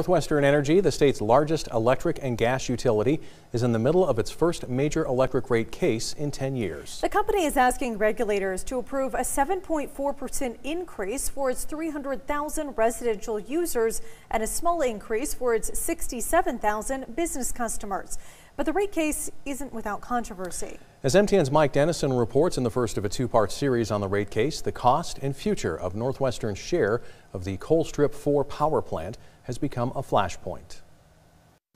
NorthWestern Energy, the state's largest electric and gas utility, is in the middle of its first major electric rate case in 10 years. The company is asking regulators to approve a 7.4% increase for its 300,000 residential users and a small increase for its 67,000 business customers. But the rate case isn't without controversy. As MTN's Mike Dennison reports in the first of a two-part series on the rate case, the cost and future of NorthWestern's share of the Colstrip 4 power plant has become a flashpoint.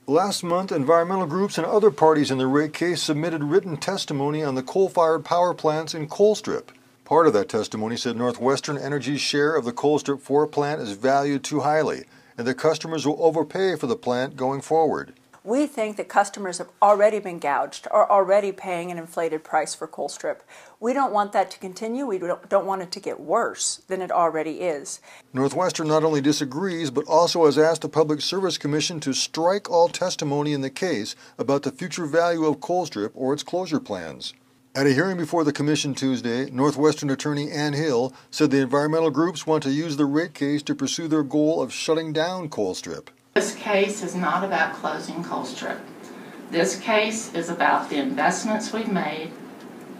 Last month, environmental groups and other parties in the rate case submitted written testimony on the coal-fired power plants in Colstrip. Part of that testimony said NorthWestern Energy's share of the Colstrip 4 plant is valued too highly, and that customers will overpay for the plant going forward. We think that customers have already been gouged, are already paying an inflated price for Colstrip. We don't want that to continue. We don't want it to get worse than it already is. NorthWestern not only disagrees, but also has asked the Public Service Commission to strike all testimony in the case about the future value of Colstrip or its closure plans. At a hearing before the Commission Tuesday, NorthWestern attorney Ann Hill said the environmental groups want to use the rate case to pursue their goal of shutting down Colstrip. This case is not about closing Colstrip. This case is about the investments we've made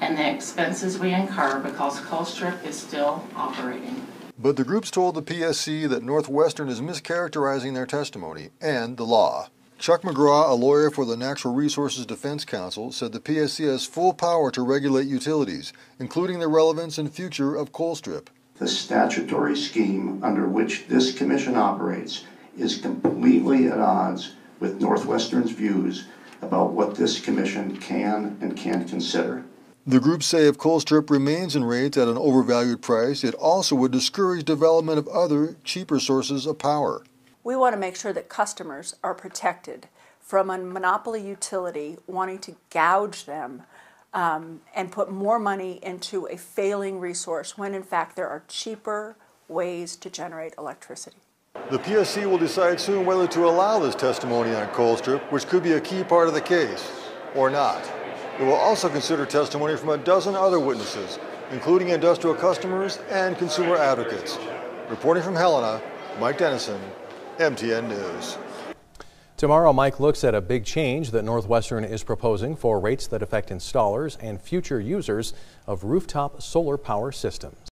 and the expenses we incur because Colstrip is still operating. But the groups told the PSC that NorthWestern is mischaracterizing their testimony and the law. Chuck McGraw, a lawyer for the Natural Resources Defense Council, said the PSC has full power to regulate utilities, including the relevance and future of Colstrip. The statutory scheme under which this commission operates is completely at odds with NorthWestern's views about what this commission can and can't consider. The groups say if Colstrip remains in rates at an overvalued price, it also would discourage development of other, cheaper sources of power. We want to make sure that customers are protected from a monopoly utility wanting to gouge them and put more money into a failing resource when in fact there are cheaper ways to generate electricity. The PSC will decide soon whether to allow this testimony on Colstrip, which could be a key part of the case, or not. It will also consider testimony from a dozen other witnesses, including industrial customers and consumer advocates. Reporting from Helena, Mike Dennison, MTN News. Tomorrow, Mike looks at a big change that NorthWestern is proposing for rates that affect installers and future users of rooftop solar power systems.